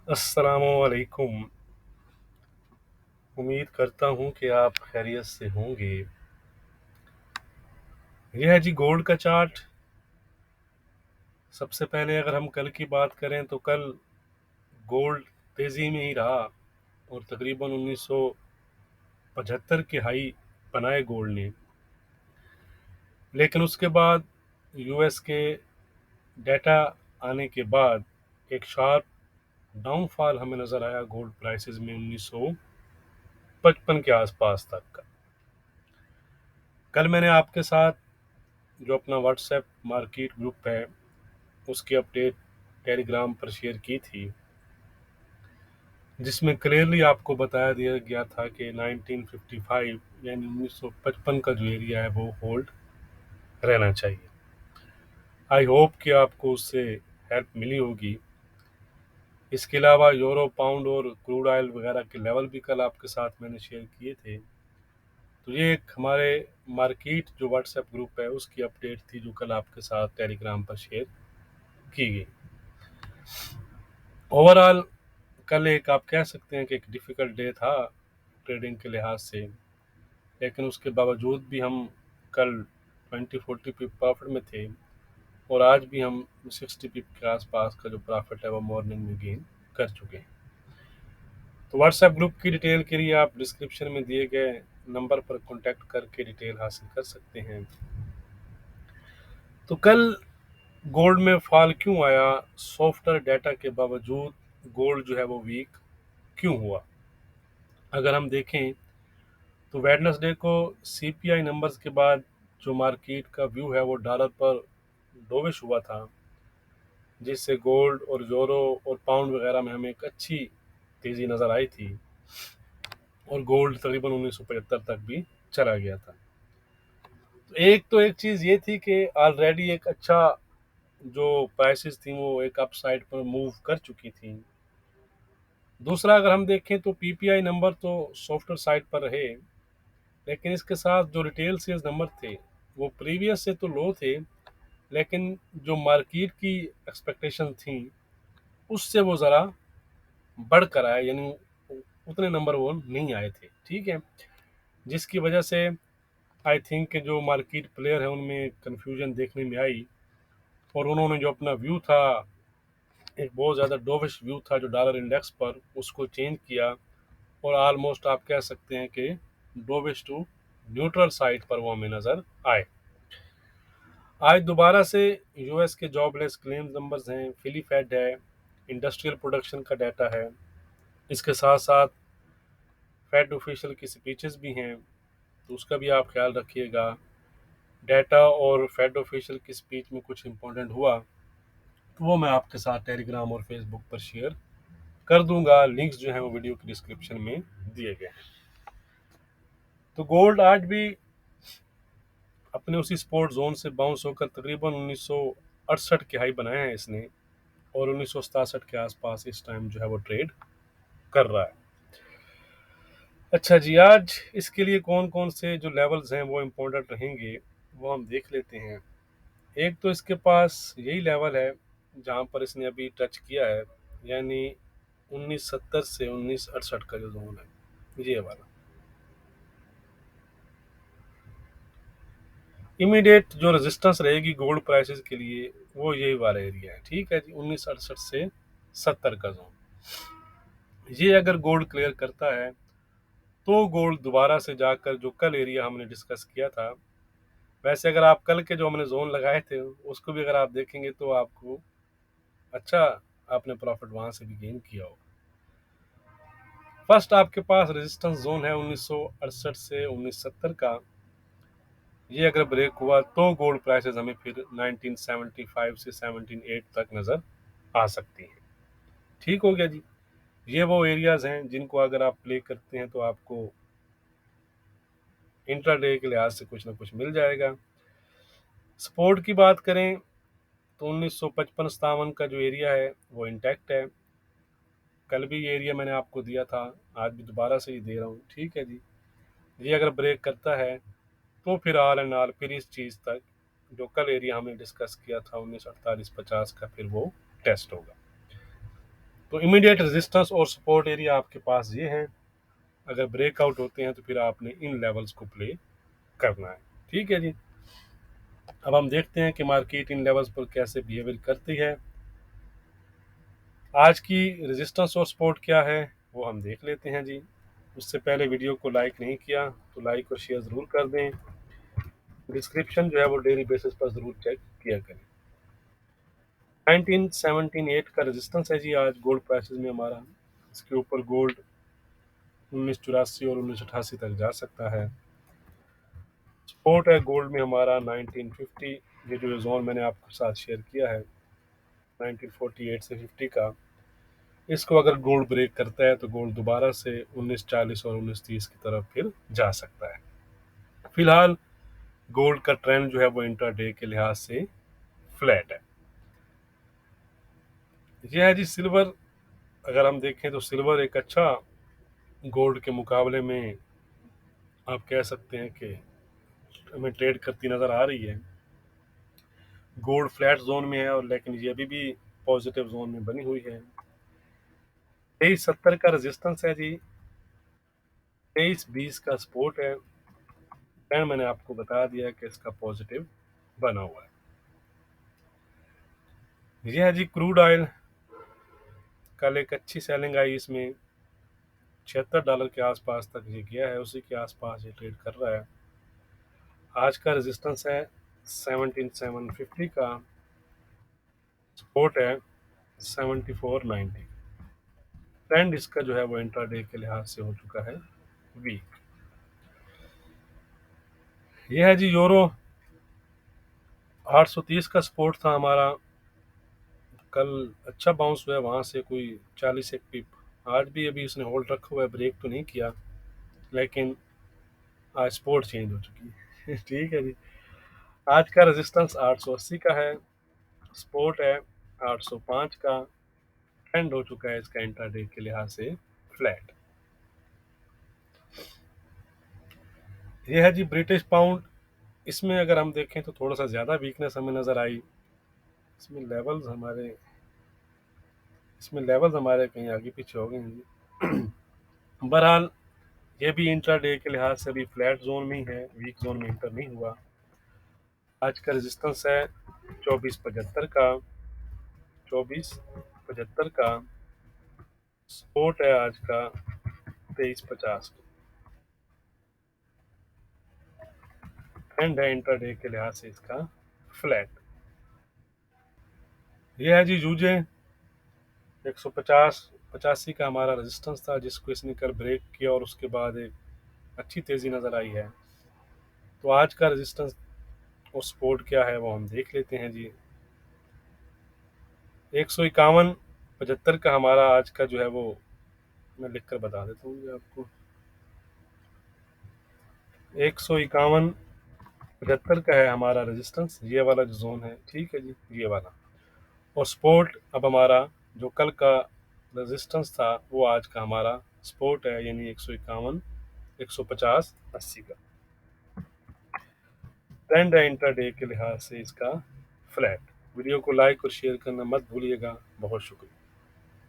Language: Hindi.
अस्सलामुअलैकुम। उम्मीद करता हूँ कि आप खैरियत से होंगे। यह है जी गोल्ड का चार्ट। सबसे पहले अगर हम कल की बात करें तो कल गोल्ड तेजी में ही रहा और तकरीबन 1975 के हाई बनाए गोल्ड ने। लेकिन उसके बाद यूएस के डेटा आने के बाद एक शार्प डाउनफॉल हमें नज़र आया गोल्ड प्राइसेस में 1955 के आसपास तक का। कल मैंने आपके साथ जो अपना व्हाट्सएप मार्केट ग्रुप है उसकी अपडेट टेलीग्राम पर शेयर की थी, जिसमें क्लियरली आपको बताया दिया गया था कि 1955 यानी 1955 का जो एरिया है वो होल्ड रहना चाहिए। आई होप कि आपको उससे हेल्प मिली होगी। इसके अलावा यूरो पाउंड और क्रूड ऑयल वगैरह के लेवल भी कल आपके साथ मैंने शेयर किए थे। तो ये एक हमारे मार्केट जो व्हाट्सएप ग्रुप है उसकी अपडेट थी जो कल आपके साथ टेलीग्राम पर शेयर की गई। ओवरऑल कल एक आप कह सकते हैं कि एक डिफ़िकल्ट डे था ट्रेडिंग के लिहाज से, लेकिन उसके बावजूद भी हम कल 20-40 पिप प्रॉफिट में थे और आज भी हम 60 पिप के आसपास का जो प्रॉफिट है वो मॉर्निंग में गेन कर चुके हैं। तो व्हाट्सएप ग्रुप की डिटेल के लिए आप डिस्क्रिप्शन में दिए गए नंबर पर कॉन्टैक्ट करके डिटेल हासिल कर सकते हैं। तो कल गोल्ड में फॉल क्यों आया? सॉफ्टवेयर डाटा के बावजूद गोल्ड जो है वो वीक क्यों हुआ? अगर हम देखें तो वेडनेसडे को सीपीआई नंबर्स के बाद जो मार्केट का व्यू है वो डॉलर पर डोविश हुआ था, जिससे गोल्ड और यूरो और पाउंड वगैरह में हमें एक अच्छी तेजी नज़र आई थी और गोल्ड तकरीबन 1975 तक भी चला गया था। तो एक चीज़ ये थी कि ऑलरेडी एक अच्छा जो प्राइसेस थी वो एक अपसाइड पर मूव कर चुकी थी। दूसरा अगर हम देखें तो पीपीआई नंबर तो सॉफ्टवेयर साइड पर रहे, लेकिन इसके साथ जो रिटेल सेल्स नंबर थे वो प्रीवियस से तो लो थे, लेकिन जो मार्केट की एक्सपेक्टेशन थी उससे वो ज़रा बढ़कर आए, यानी उतने नंबर वो नहीं आए थे। ठीक है, जिसकी वजह से आई थिंक कि जो मार्केट प्लेयर है उनमें कन्फ्यूजन देखने में आई और उन्होंने जो अपना व्यू था, एक बहुत ज़्यादा डोविश व्यू था जो डॉलर इंडेक्स पर, उसको चेंज किया और ऑलमोस्ट आप कह सकते हैं कि डोविश टू न्यूट्रल साइड पर वो हमें नज़र आए। आज दोबारा से यूएस के जॉबलेस क्लेम्स नंबर्स हैं, फिली फेड है, इंडस्ट्रियल प्रोडक्शन का डाटा है। इसके साथ साथ फेड ऑफिशियल की स्पीचेस भी हैं, तो उसका भी आप ख्याल रखिएगा। डाटा और फेड ऑफिशियल की स्पीच में कुछ इंपॉर्टेंट हुआ तो वो मैं आपके साथ टेलीग्राम और फेसबुक पर शेयर कर दूंगा। लिंक्स जो हैं वो वीडियो की डिस्क्रिप्शन में दिए गए हैं। तो गोल्ड आज भी अपने उसी सपोर्ट जोन से बाउंस होकर तकरीबन 1968 के हाई बनाए हैं इसने और 1967 के आसपास इस टाइम जो है वो ट्रेड कर रहा है। अच्छा जी, आज इसके लिए कौन कौन से जो लेवल्स हैं वो इम्पोर्टेंट रहेंगे वो हम देख लेते हैं। एक तो इसके पास यही लेवल है जहाँ पर इसने अभी टच किया है, यानी 1970 से 1968 का जो जोन है ये वाला। इमीडिएट जो रेजिस्टेंस रहेगी गोल्ड प्राइसेस के लिए वो यही वाला एरिया है। ठीक है जी, 1968 से 70 का जोन। ये अगर गोल्ड क्लियर करता है तो गोल्ड दोबारा से जाकर जो कल एरिया हमने डिस्कस किया था, वैसे अगर आप कल के जो हमने जोन लगाए थे उसको भी अगर आप देखेंगे तो आपको अच्छा आपने प्रॉफिट वहां से भी गेन किया होगा। फर्स्ट आपके पास रेजिस्टेंस जोन है 1968 से 1970 का। ये अगर ब्रेक हुआ तो गोल्ड प्राइसेस हमें फिर 1975 से 1708 तक नज़र आ सकती हैं। ठीक हो गया जी। ये वो एरियाज हैं जिनको अगर आप प्ले करते हैं तो आपको इंट्राडे के लिहाज से कुछ ना कुछ मिल जाएगा। सपोर्ट की बात करें तो 1955-57 का जो एरिया है वो इंटैक्ट है। कल भी ये एरिया मैंने आपको दिया था, आज भी दोबारा से ही दे रहा हूँ। ठीक है जी। ये अगर ब्रेक करता है तो फिर ऑल एंड ऑल फिर इस चीज़ तक जो कल एरिया हमने डिस्कस किया था 1948-50 का फिर वो टेस्ट होगा। तो इमीडिएट रेजिस्टेंस और सपोर्ट एरिया आपके पास ये हैं। अगर ब्रेकआउट होते हैं तो फिर आपने इन लेवल्स को प्ले करना है। ठीक है जी। अब हम देखते हैं कि मार्केट इन लेवल्स पर कैसे बिहेवियर करती है। आज की रेजिस्टेंस और सपोर्ट क्या है वो हम देख लेते हैं जी। उससे पहले वीडियो को लाइक नहीं किया तो लाइक और शेयर ज़रूर कर दें। डिस्क्रिप्शन जो है वो डेली बेसिस पर ज़रूर चेक किया करें। 1978 का रेजिस्टेंस है जी आज गोल्ड प्राइसेस में हमारा। इसके ऊपर गोल्ड 1984 और 1988 तक जा सकता है। सपोर्ट है गोल्ड में हमारा 1950। ये जो जोन मैंने आपके साथ शेयर किया है 1948 से 50 का, इसको अगर गोल्ड ब्रेक करता है तो गोल्ड दोबारा से 1940 और 1930 की तरफ फिर जा सकता है। फिलहाल गोल्ड का ट्रेंड जो है वो इंट्राडे के लिहाज से फ्लैट है। यह है जी सिल्वर। अगर हम देखें तो सिल्वर एक अच्छा गोल्ड के मुकाबले में आप कह सकते हैं कि हमें ट्रेड करती नज़र आ रही है। गोल्ड फ्लैट जोन में है और लेकिन ये अभी भी पॉजिटिव जोन में बनी हुई है। 2370 का रेजिस्टेंस है जी। 2320 का सपोर्ट है। एंड मैंने आपको बता दिया कि इसका पॉजिटिव बना हुआ है। ये है जी क्रूड ऑयल। कल एक अच्छी सेलिंग आई इसमें $76 के आसपास तक ये गया है, उसी के आसपास ये ट्रेड कर रहा है। आज का रेजिस्टेंस है 17750 का, सपोर्ट है 7490। ट्रेंड इसका जो है वो इंट्राडे के लिहाज से हो चुका है वीक। ये है जी यूरो। 830 का सपोर्ट था हमारा। कल अच्छा बाउंस हुआ है वहां से कोई 40 एक पिप। आज भी अभी इसने होल्ड रखा हुआ है, ब्रेक तो नहीं किया, लेकिन आज सपोर्ट चेंज हो चुकी है। ठीक है जी। आज का रेजिस्टेंस 880 का है, सपोर्ट है 805 का। ट्रेंड हो चुका है इसका इंट्राडे के लिहाज से फ्लैट। ये है जी ब्रिटिश पाउंड। इसमें अगर हम देखें तो थोड़ा सा ज़्यादा वीकनेस हमें नज़र आई। इसमें लेवल्स हमारे इसमें लेवल्स हमारे कहीं आगे पीछे हो गए हैं। बहरहाल ये भी इंट्राडे के लिहाज से अभी फ्लैट जोन में ही है, वीक जोन में इंटर नहीं हुआ। आज का रेजिस्टेंस है 2475 का, 2475 का। सपोर्ट है आज का 2350। ट्रेंड है इंट्राडे के लिहाज से इसका फ्लैट। ये है जी जूजे। 150 85 का हमारा रेजिस्टेंस था जिसको इसने कल ब्रेक किया और उसके बाद एक अच्छी तेज़ी नज़र आई है। तो आज का रेजिस्टेंस और सपोर्ट क्या है वो हम देख लेते हैं जी। 151 75 का हमारा आज का जो है वो मैं लिख कर बता देता हूँ आपको। 151 75 का है हमारा रेजिस्टेंस, ये वाला जो जोन है। ठीक है जी, ये वाला। और सपोर्ट अब हमारा जो कल का रेजिस्टेंस था वो आज का हमारा सपोर्ट है, यानी 151 150 80 का। ट्रेंड है इंट्राडे के लिहाज से इसका फ्लैट। वीडियो को लाइक और शेयर करना मत भूलिएगा। बहुत शुक्रिया।